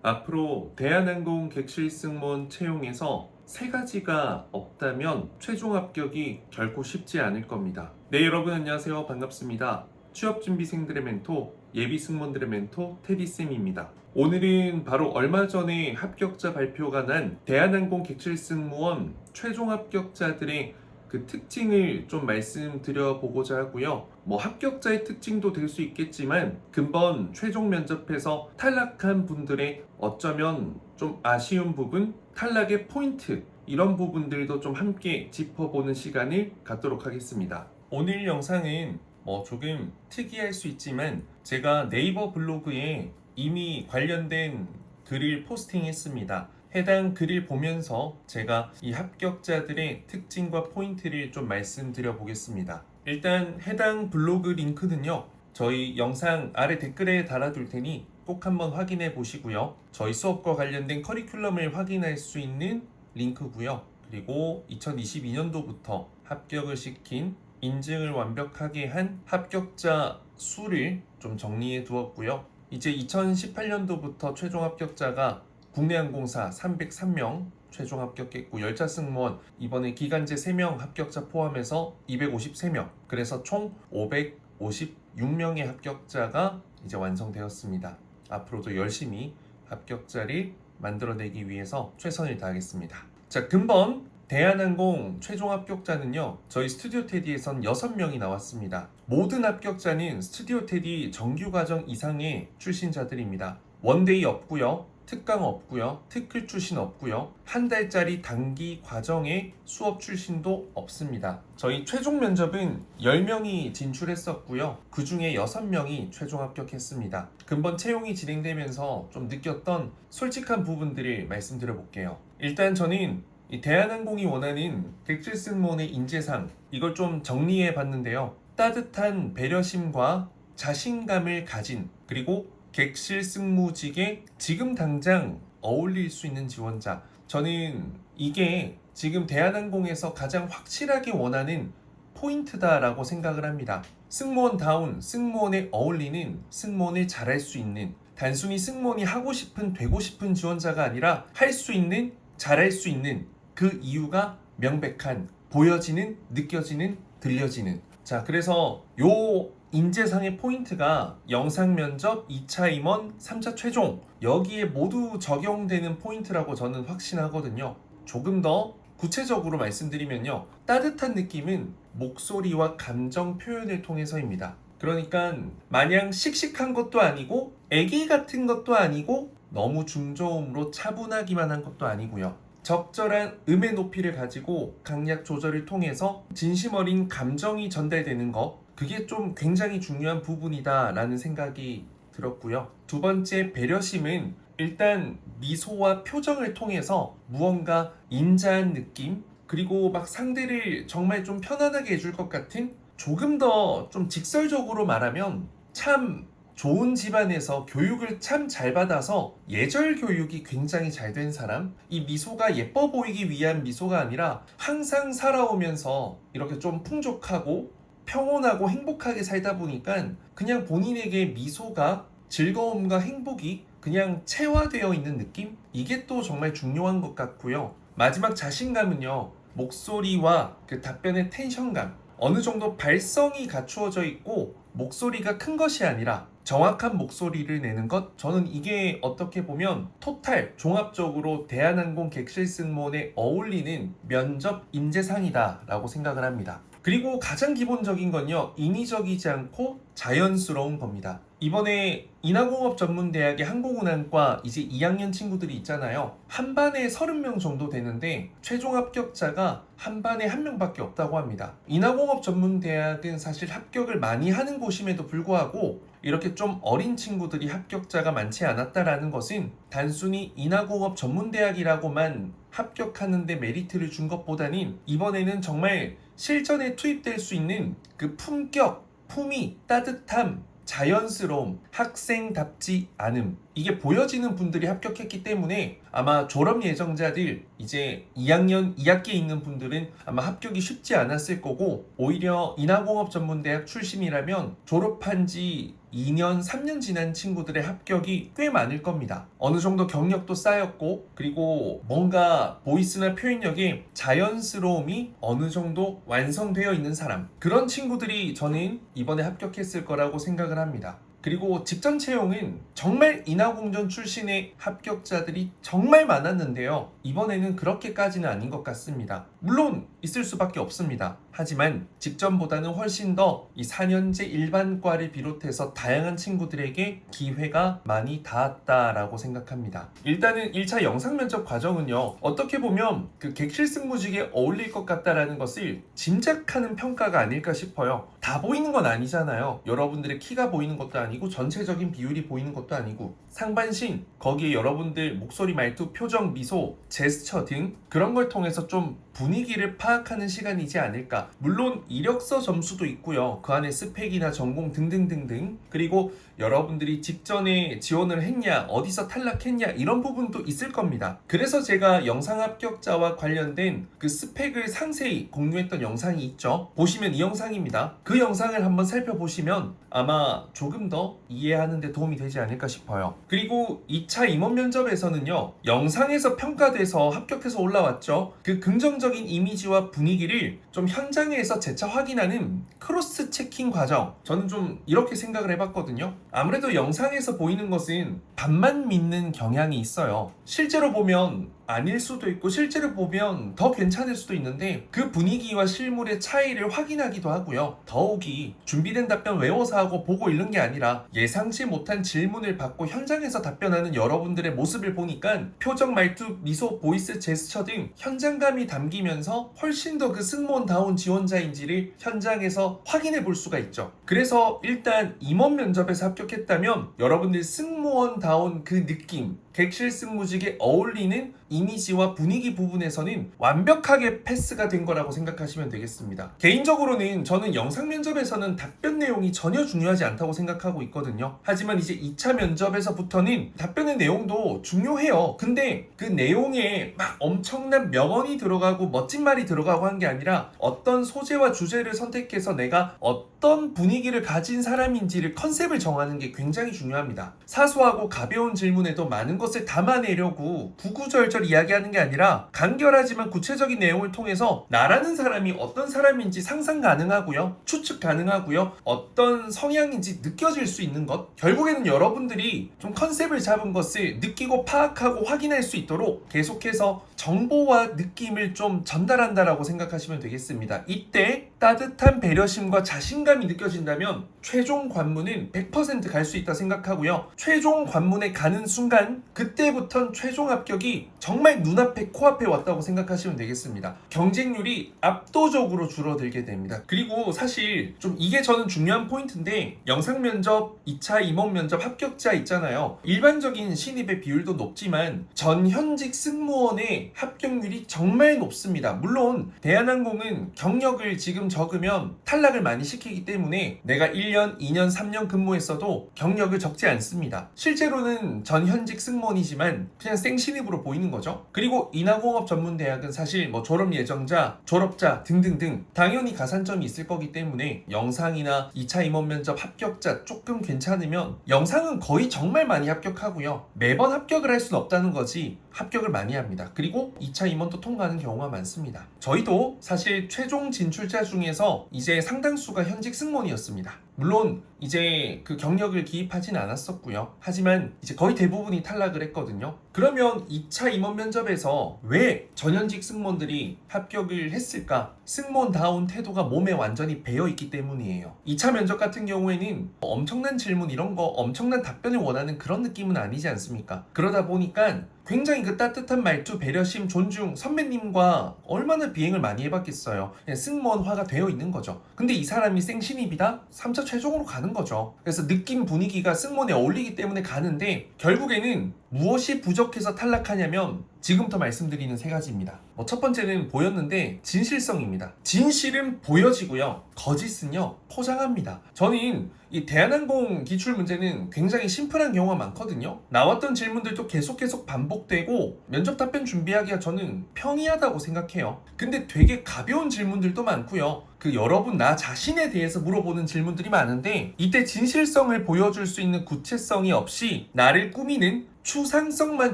앞으로 대한항공 객실 승무원 채용에서 세 가지가 없다면 최종 합격이 결코 쉽지 않을 겁니다. 네, 여러분 안녕하세요. 반갑습니다. 취업준비생들의 멘토, 예비승무원들의 멘토 테디쌤입니다. 오늘은 바로 얼마 전에 합격자 발표가 난 대한항공 객실 승무원 최종 합격자들의 그 특징을 좀 말씀드려 보고자 하고요. 합격자의 특징도 될 수 있겠지만 근본 최종 면접에서 탈락한 분들의 어쩌면 좀 아쉬운 부분, 탈락의 포인트, 이런 부분들도 좀 함께 짚어보는 시간을 갖도록 하겠습니다. 오늘 영상은 조금 특이할 수 있지만 제가 네이버 블로그에 이미 관련된 글을 포스팅했습니다. 해당 글을 보면서 제가 이 합격자들의 특징과 포인트를 좀 말씀드려 보겠습니다. 일단 해당 블로그 링크는요, 저희 영상 아래 댓글에 달아둘 테니 꼭 한번 확인해 보시고요. 저희 수업과 관련된 커리큘럼을 확인할 수 있는 링크고요. 그리고 2022년도부터 합격을 시킨, 인증을 완벽하게 한 합격자 수를 좀 정리해 두었고요. 이제 2018년도부터 최종 합격자가 국내항공사 303명 최종 합격했고, 열차 승무원 이번에 기간제 3명 합격자 포함해서 253명, 그래서 총 556명의 합격자가 이제 완성되었습니다. 앞으로도 열심히 합격자를 만들어내기 위해서 최선을 다하겠습니다. 자, 근본 대한항공 최종 합격자는요, 저희 스튜디오 테디에선 6명이 나왔습니다. 모든 합격자는 스튜디오 테디 정규과정 이상의 출신자들입니다. 원데이 없고요, 특강 없고요, 특클 출신 없고요, 한 달짜리 단기 과정의 수업 출신도 없습니다. 저희 최종 면접은 10명이 진출했었고요. 그 중에 6명이 최종 합격했습니다. 근본 채용이 진행되면서 좀 느꼈던 솔직한 부분들을 말씀드려 볼게요. 일단 저는 이 대한항공이 원하는 객실 승무원의 인재상, 이걸 좀 정리해 봤는데요. 따뜻한 배려심과 자신감을 가진, 그리고 객실 승무직에 지금 당장 어울릴 수 있는 지원자, 저는 이게 지금 대한항공에서 가장 확실하게 원하는 포인트다라고 생각을 합니다. 승무원다운, 승무원에 어울리는, 승무원을 잘할 수 있는, 단순히 승무원이 하고 싶은, 되고 싶은 지원자가 아니라 할 수 있는, 잘할 수 있는, 그 이유가 명백한, 보여지는, 느껴지는, 들려지는. 자, 그래서 요 인재상의 포인트가 영상 면접, 2차 임원, 3차 최종, 여기에 모두 적용되는 포인트라고 저는 확신하거든요. 조금 더 구체적으로 말씀드리면요, 따뜻한 느낌은 목소리와 감정 표현을 통해서입니다. 그러니까 마냥 씩씩한 것도 아니고 애기 같은 것도 아니고 너무 중저음으로 차분하기만 한 것도 아니고요. 적절한 음의 높이를 가지고 강약 조절을 통해서 진심 어린 감정이 전달되는 것, 그게 좀 굉장히 중요한 부분이다 라는 생각이 들었고요. 두 번째, 배려심은 일단 미소와 표정을 통해서 무언가 인자한 느낌, 그리고 막 상대를 정말 좀 편안하게 해줄 것 같은, 조금 더 좀 직설적으로 말하면 참 좋은 집안에서 교육을 참 잘 받아서 예절 교육이 굉장히 잘 된 사람, 이 미소가 예뻐 보이기 위한 미소가 아니라 항상 살아오면서 이렇게 좀 풍족하고 평온하고 행복하게 살다 보니까 그냥 본인에게 미소가, 즐거움과 행복이 그냥 체화되어 있는 느낌? 이게 또 정말 중요한 것 같고요. 마지막 자신감은요, 목소리와 그 답변의 텐션감, 어느 정도 발성이 갖추어져 있고 목소리가 큰 것이 아니라 정확한 목소리를 내는 것, 저는 이게 어떻게 보면 토탈, 종합적으로 대한항공 객실 승무원에 어울리는 면접 인재상이다 라고 생각을 합니다. 그리고 가장 기본적인 건요, 인위적이지 않고 자연스러운 겁니다. 이번에 인하공업전문대학의 항공운항과 이제 2학년 친구들이 있잖아요. 한 반에 30명 정도 되는데 최종 합격자가 한 반에 1명밖에 없다고 합니다. 인하공업전문대학은 사실 합격을 많이 하는 곳임에도 불구하고 이렇게 좀 어린 친구들이 합격자가 많지 않았다라는 것은 단순히 인하공업전문대학이라고만 합격하는 데 메리트를 준 것보다는 이번에는 정말 실전에 투입될 수 있는 그 품격, 품위, 따뜻함, 자연스러움, 학생답지 않음, 이게 보여지는 분들이 합격했기 때문에 아마 졸업 예정자들, 이제 2학년 2학기에 있는 분들은 아마 합격이 쉽지 않았을 거고, 오히려 인하공업전문대학 출신이라면 졸업한 지 2년, 3년 지난 친구들의 합격이 꽤 많을 겁니다. 어느 정도 경력도 쌓였고, 그리고 뭔가 보이스나 표현력에 자연스러움이 어느 정도 완성되어 있는 사람, 그런 친구들이 저는 이번에 합격했을 거라고 생각을 합니다. 그리고 직전 채용은 정말 인하공전 출신의 합격자들이 정말 많았는데요. 이번에는 그렇게까지는 아닌 것 같습니다. 물론 있을 수밖에 없습니다. 하지만 직전보다는 훨씬 더 이 4년제 일반과를 비롯해서 다양한 친구들에게 기회가 많이 닿았다라고 생각합니다. 일단은 1차 영상면접 과정은요, 어떻게 보면 그 객실승무직에 어울릴 것 같다라는 것을 짐작하는 평가가 아닐까 싶어요. 다 보이는 건 아니잖아요. 여러분들의 키가 보이는 것도 아니고 전체적인 비율이 보이는 것도 아니고, 상반신, 거기에 여러분들 목소리, 말투, 표정, 미소, 제스처 등 그런 걸 통해서 좀 분위기를 파악하는 시간이지 않을까. 물론 이력서 점수도 있고요. 그 안에 스펙이나 전공 등등등등, 그리고 여러분들이 직전에 지원을 했냐, 어디서 탈락했냐, 이런 부분도 있을 겁니다. 그래서 제가 영상 합격자와 관련된 그 스펙을 상세히 공유했던 영상이 있죠. 보시면 이 영상입니다. 그 영상을 한번 살펴보시면 아마 조금 더 이해하는 데 도움이 되지 않을까 싶어요. 그리고 2차 임원 면접에서는요, 영상에서 평가돼서 합격해서 올라왔죠. 그 긍정적인 이미지와 분위기를 좀 현장에서 재차 확인하는 크로스 체킹 과정, 저는 좀 이렇게 생각을 해봤거든요. 아무래도 영상에서 보이는 것은 반만 믿는 경향이 있어요. 실제로 보면 아닐 수도 있고, 실제로 보면 더 괜찮을 수도 있는데, 그 분위기와 실물의 차이를 확인하기도 하고요. 더욱이 준비된 답변 외워서 하고 보고 읽는 게 아니라 예상치 못한 질문을 받고 현장에서 답변하는 여러분들의 모습을 보니까 표정, 말투, 미소, 보이스, 제스처 등 현장감이 담기면서 훨씬 더 그 승무원다운 지원자인지를 현장에서 확인해 볼 수가 있죠. 그래서 일단 임원 면접에서 합격했다면 여러분들 승무원다운 그 느낌, 객실 승무직에 어울리는 이미지와 분위기 부분에서는 완벽하게 패스가 된 거라고 생각하시면 되겠습니다. 개인적으로는 저는 영상 면접에서는 답변 내용이 전혀 중요하지 않다고 생각하고 있거든요. 하지만 이제 2차 면접에서부터는 답변의 내용도 중요해요. 근데 그 내용에 막 엄청난 명언이 들어가고 멋진 말이 들어가고 한 게 아니라 어떤 소재와 주제를 선택해서 내가 어떤 분위기를 가진 사람인지를, 컨셉을 정하는 게 굉장히 중요합니다. 사소하고 가벼운 질문에도 많은 것을 담아내려고 구구절절 이야기하는 게 아니라 간결하지만 구체적인 내용을 통해서 나라는 사람이 어떤 사람인지 상상 가능하고요, 추측 가능하고요, 어떤 성향인지 느껴질 수 있는 것, 결국에는 여러분들이 좀 컨셉을 잡은 것을 느끼고 파악하고 확인할 수 있도록 계속해서 정보와 느낌을 좀 전달한다라고 생각하시면 되겠습니다. 이때 따뜻한 배려심과 자신감이 느껴진다면 최종 관문은 100% 갈 수 있다 생각하고요. 최종 관문에 가는 순간, 그때부턴 최종 합격이 정말 눈앞에, 코앞에 왔다고 생각하시면 되겠습니다. 경쟁률이 압도적으로 줄어들게 됩니다. 그리고 사실 좀 이게 저는 중요한 포인트인데, 영상 면접, 2차 임원 면접 합격자 있잖아요. 일반적인 신입의 비율도 높지만 전현직 승무원의 합격률이 정말 높습니다. 물론 대한항공은 경력을 지금 적으면 탈락을 많이 시키기 때문에 내가 1년, 2년, 3년 근무했어도 경력을 적지 않습니다. 실제로는 전현직 승무원이지만 그냥 생신입으로 보이는 거죠. 그리고 인하공업전문대학은 사실 뭐 졸업 예정자, 졸업자 등등등 당연히 가산점이 있을 거기 때문에 영상이나 2차 임원 면접 합격자 조금 괜찮으면 영상은 거의 정말 많이 합격하고요. 매번 합격을 할 수는 없다는 거지 합격을 많이 합니다. 그리고 2차 임원도 통과하는 경우가 많습니다. 저희도 사실 최종 진출자 중에서 이제 상당수가 현직 승무원이었습니다. 물론 이제 그 경력을 기입하진 않았었고요. 하지만 이제 거의 대부분이 탈락을 했거든요. 그러면 2차 임원 면접에서 왜 전현직 승무원들이 합격을 했을까? 승무원다운 태도가 몸에 완전히 배어있기 때문이에요. 2차 면접 같은 경우에는 엄청난 질문, 이런 거 엄청난 답변을 원하는 그런 느낌은 아니지 않습니까? 그러다 보니까 굉장히 그 따뜻한 말투, 배려심, 존중, 선배님과 얼마나 비행을 많이 해봤겠어요. 그냥 승무원화가 되어 있는 거죠. 근데 이 사람이 생신입이다? 3차 최종으로 가는 거죠. 그래서 느낌, 분위기가 승무원에 어울리기 때문에 가는데, 결국에는 무엇이 부족해서 탈락하냐면 지금부터 말씀드리는 세 가지입니다. 첫 번째는 보였는데 진실성입니다. 진실은 보여지고요. 거짓은요 포장합니다. 저는 이 대한항공 기출 문제는 굉장히 심플한 경우가 많거든요. 나왔던 질문들도 계속 반복되고 면접 답변 준비하기가 저는 평이하다고 생각해요. 근데 되게 가벼운 질문들도 많고요. 여러분 나 자신에 대해서 물어보는 질문들이 많은데 이때 진실성을 보여줄 수 있는 구체성이 없이 나를 꾸미는 추상성만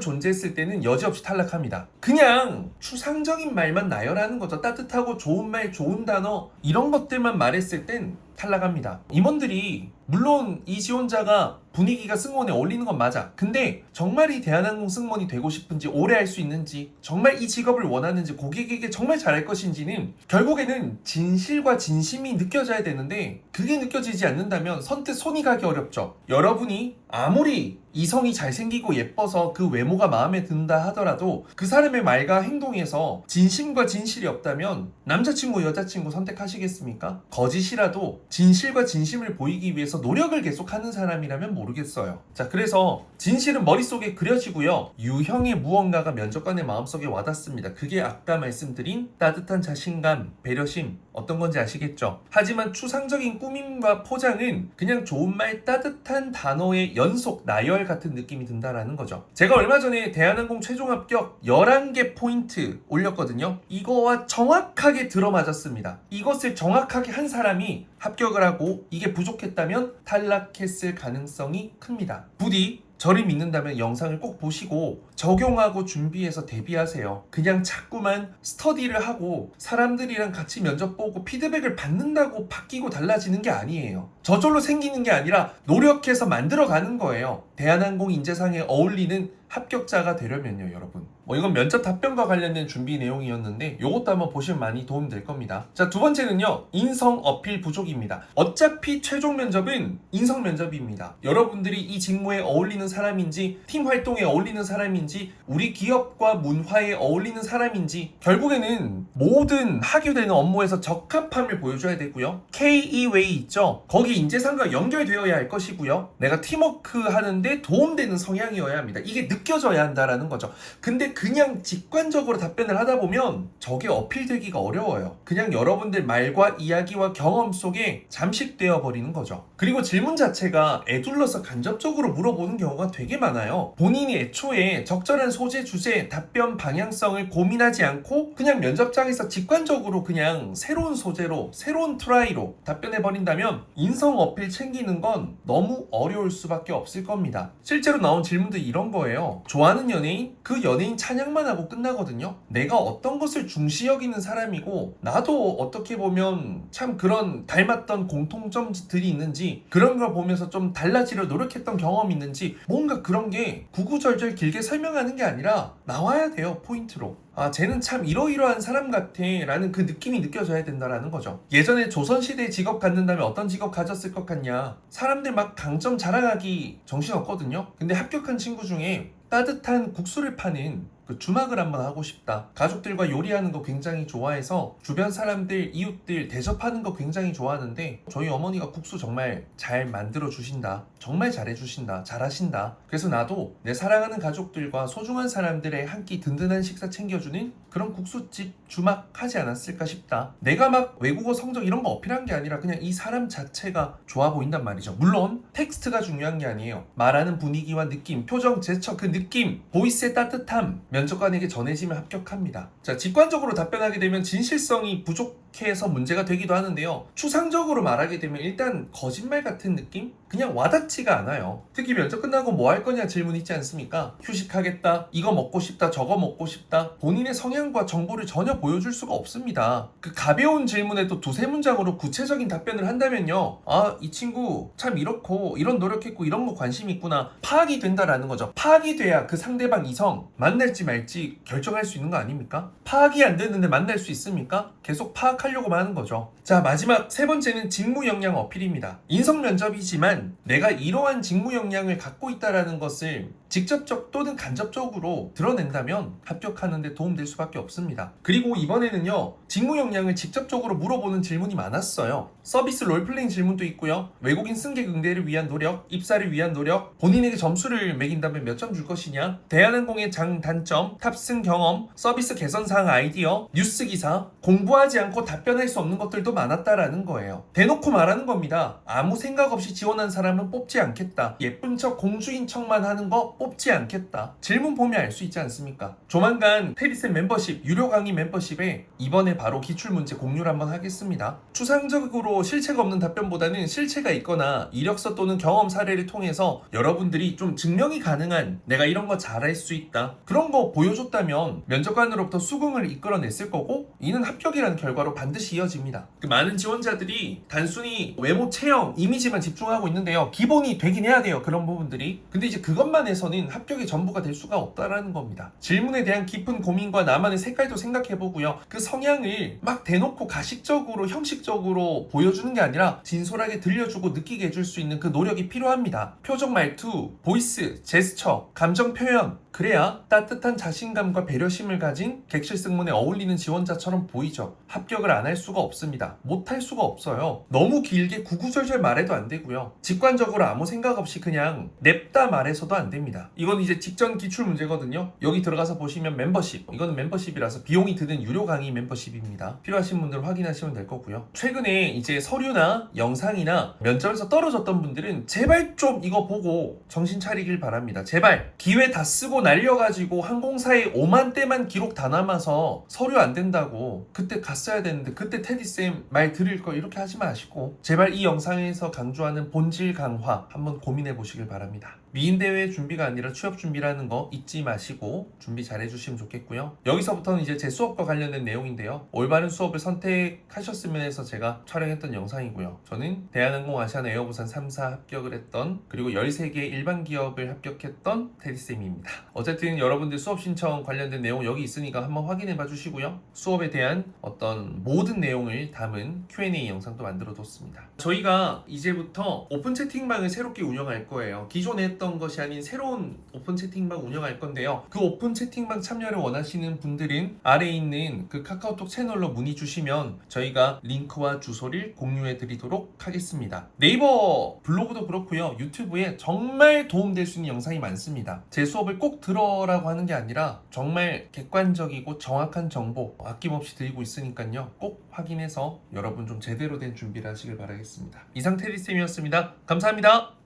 존재했을 때는 여지없이 탈락합니다. 그냥 추상적인 말만 나열하는 거죠. 따뜻하고 좋은 말, 좋은 단어 이런 것들만 말했을 땐 탈락합니다. 임원들이 물론 이 지원자가 분위기가 승무원에 어울리는 건 맞아. 근데 정말 이 대한항공 승무원이 되고 싶은지 오래 할 수 있는지 정말 이 직업을 원하는지 고객에게 정말 잘할 것인지는 결국에는 진실과 진심이 느껴져야 되는데 그게 느껴지지 않는다면 선뜻 손이 가기 어렵죠. 여러분이 아무리 이성이 잘생기고 예뻐서 그 외모가 마음에 든다 하더라도 그 사람의 말과 행동에서 진심과 진실이 없다면 남자친구 여자친구 선택하시겠습니까? 거짓이라도 진실과 진심을 보이기 위해서 노력을 계속하는 사람이라면 모르겠어요. 자, 그래서 진실은 머릿속에 그려지고요. 유형의 무언가가 면접관의 마음속에 와닿습니다. 그게 아까 말씀드린 따뜻한 자신감, 배려심 어떤 건지 아시겠죠? 하지만 추상적인 꾸밈과 포장은 그냥 좋은 말, 따뜻한 단어의 연속, 나열 같은 느낌이 든다라는 거죠. 제가 얼마 전에 대한항공 최종 합격 11개 포인트 올렸거든요. 이거와 정확하게 들어맞았습니다. 이것을 정확하게 한 사람이 합격을 하고 이게 부족했다면 탈락했을 가능성이 큽니다. 부디 저를 믿는다면 영상을 꼭 보시고 적용하고 준비해서 대비하세요. 그냥 자꾸만 스터디를 하고 사람들이랑 같이 면접 보고 피드백을 받는다고 바뀌고 달라지는 게 아니에요. 저절로 생기는 게 아니라 노력해서 만들어가는 거예요. 대한항공 인재상에 어울리는 합격자가 되려면요, 여러분. 이건 면접 답변과 관련된 준비 내용이었는데 이것도 한번 보시면 많이 도움될 겁니다. 자, 두 번째는요, 인성 어필 부족입니다. 어차피 최종 면접은 인성 면접입니다. 여러분들이 이 직무에 어울리는 사람인지 팀 활동에 어울리는 사람인지 우리 기업과 문화에 어울리는 사람인지 결국에는 모든 하교되는 업무에서 적합함을 보여줘야 되고요. KEWay 있죠? 거기 인재상과 연결되어야 할 것이고요. 내가 팀워크 하는데 도움되는 성향이어야 합니다. 이게 느껴져야 한다라는 거죠. 근데 그냥 직관적으로 답변을 하다 보면 저게 어필되기가 어려워요. 그냥 여러분들 말과 이야기와 경험 속에 잠식되어 버리는 거죠. 그리고 질문 자체가 애둘러서 간접적으로 물어보는 경우가 되게 많아요. 본인이 애초에 적절한 소재, 주제, 답변 방향성을 고민하지 않고 그냥 면접장에서 직관적으로 그냥 새로운 소재로, 새로운 트라이로 답변해버린다면 인성 어필 챙기는 건 너무 어려울 수밖에 없을 겁니다. 실제로 나온 질문도 이런 거예요. 좋아하는 연예인? 그 연예인 찬양만 하고 끝나거든요. 내가 어떤 것을 중시 여기는 사람이고 나도 어떻게 보면 참 그런 닮았던 공통점들이 있는지 그런 걸 보면서 좀 달라지려 노력했던 경험이 있는지 뭔가 그런 게 구구절절 길게 설명하는 게 아니라 나와야 돼요. 포인트로. 아, 쟤는 참 이러이러한 사람 같아 라는 그 느낌이 느껴져야 된다라는 거죠. 예전에 조선시대에 직업 갖는다면 어떤 직업 가졌을 것 같냐. 사람들 막 강점 자랑하기 정신없거든요. 근데 합격한 친구 중에 따뜻한 국수를 파는 그 주막을 한번 하고 싶다. 가족들과 요리하는 거 굉장히 좋아해서 주변 사람들, 이웃들 대접하는 거 굉장히 좋아하는데 저희 어머니가 국수 정말 잘 만들어 주신다. 정말 잘해 주신다. 잘하신다. 그래서 나도 내 사랑하는 가족들과 소중한 사람들의 한 끼 든든한 식사 챙겨주는 그런 국수집 주막 하지 않았을까 싶다. 내가 막 외국어 성적 이런 거 어필한 게 아니라 그냥 이 사람 자체가 좋아 보인단 말이죠. 물론 텍스트가 중요한 게 아니에요. 말하는 분위기와 느낌, 표정, 제스처 그 느낌, 보이스의 따뜻함 면접관에게 전해지면 합격합니다. 자, 직관적으로 답변하게 되면 진실성이 부족해서 문제가 되기도 하는데요. 추상적으로 말하게 되면 일단 거짓말 같은 느낌? 그냥 와닿지가 않아요. 특히 면접 끝나고 뭐 할 거냐 질문 있지 않습니까? 휴식하겠다, 이거 먹고 싶다, 저거 먹고 싶다. 본인의 성향과 정보를 전혀 보여줄 수가 없습니다. 그 가벼운 질문에도 두세 문장으로 구체적인 답변을 한다면요, 아, 이 친구 참 이렇고 이런 노력했고 이런 거 관심 있구나 파악이 된다라는 거죠. 파악이 돼야 그 상대방 이성 만날지 말지 결정할 수 있는 거 아닙니까? 파악이 안 되는데 만날 수 있습니까? 계속 파악하려고만 하는 거죠. 자, 마지막 세 번째는 직무 역량 어필입니다. 인성 면접이지만 내가 이러한 직무 역량을 갖고 있다라는 것을 직접적 또는 간접적으로 드러낸다면 합격하는 데 도움될 수밖에 없습니다. 그리고 이번에는요, 직무 역량을 직접적으로 물어보는 질문이 많았어요. 서비스 롤플레잉 질문도 있고요. 외국인 승객 응대를 위한 노력, 입사를 위한 노력, 본인에게 점수를 매긴다면 몇 점 줄 것이냐, 대한항공의 장단점, 탑승 경험, 서비스 개선사항 아이디어, 뉴스 기사, 공부하지 않고 답변할 수 없는 것들도 많았다라는 거예요. 대놓고 말하는 겁니다. 아무 생각 없이 지원한 사람은 뽑지 않겠다. 예쁜 척 공주인 척만 하는 거 뽑지 않겠다. 질문 보면 알 수 있지 않습니까? 조만간 테리쌤 멤버십, 유료 강의 멤버십에 이번에 바로 기출문제 공유를 한번 하겠습니다. 추상적으로 실체가 없는 답변보다는 실체가 있거나 이력서 또는 경험 사례를 통해서 여러분들이 좀 증명이 가능한 내가 이런 거 잘할 수 있다, 그런 거 보여줬다면 면접관으로부터 수긍을 이끌어냈을 거고, 이는 합격이라는 결과로 반드시 이어집니다. 그 많은 지원자들이 단순히 외모, 체형, 이미지만 집중하고 있는데요, 기본이 되긴 해야 돼요, 그런 부분들이. 근데 이제 그것만 해서는 합격의 전부가 될 수가 없다라는 겁니다. 질문에 대한 깊은 고민과 나만의 색깔도 생각해보고요, 그 성향을 막 대놓고 가식적으로 형식적으로 보여주는 게 아니라 진솔하게 들려주고 느끼게 해줄 수 있는 그 노력이 필요합니다. 표정, 말투, 보이스, 제스처, 감정 표현, 그래야 따뜻한 자신감과 배려심을 가진 객실 승무원에 어울리는 지원자처럼 보이죠. 합격을 안 할 수가 없습니다. 못 할 수가 없어요. 너무 길게 구구절절 말해도 안 되고요, 직관적으로 아무 생각 없이 그냥 냅다 말해서도 안 됩니다. 이건 이제 직전 기출 문제거든요. 여기 들어가서 보시면 멤버십, 이거는 멤버십이라서 비용이 드는 유료 강의 멤버십입니다. 필요하신 분들 확인하시면 될 거고요. 최근에 이제 서류나 영상이나 면접에서 떨어졌던 분들은 제발 좀 이거 보고 정신 차리길 바랍니다. 제발. 기회 다 쓰고 날려가지고 항공사에 5만 대만 기록 다 남아서 서류 안 된다고 그때 갔어야 되는데 그때 테디쌤 말 들을 거 이렇게 하지 마시고, 제발 이 영상에서 강조하는 본질 강화 한번 고민해 보시길 바랍니다. 미인대회 준비가 아니라 취업 준비라는 거 잊지 마시고 준비 잘 해주시면 좋겠고요. 여기서부터는 이제 제 수업과 관련된 내용인데요, 올바른 수업을 선택하셨으면 해서 제가 촬영했던 영상이고요. 저는 대한항공, 아시아나, 에어부산 3사 합격을 했던, 그리고 13개 일반 기업을 합격했던 테디쌤입니다. 어쨌든 여러분들 수업 신청 관련된 내용 여기 있으니까 한번 확인해 봐 주시고요. 수업에 대한 어떤 모든 내용을 담은 Q&A 영상도 만들어 뒀습니다. 저희가 이제부터 오픈 채팅방을 새롭게 운영할 거예요. 기존에 했던 것이 아닌 새로운 오픈 채팅방 운영할 건데요, 그 오픈 채팅방 참여를 원하시는 분들은 아래에 있는 그 카카오톡 채널로 문의 주시면 저희가 링크와 주소를 공유해 드리도록 하겠습니다. 네이버 블로그도 그렇고요, 유튜브에 정말 도움될 수 있는 영상이 많습니다. 제 수업을 꼭 들어라고 하는 게 아니라 정말 객관적이고 정확한 정보 아낌없이 드리고 있으니까요, 꼭 확인해서 여러분 좀 제대로 된 준비를 하시길 바라겠습니다. 이상 테디쌤이었습니다. 감사합니다.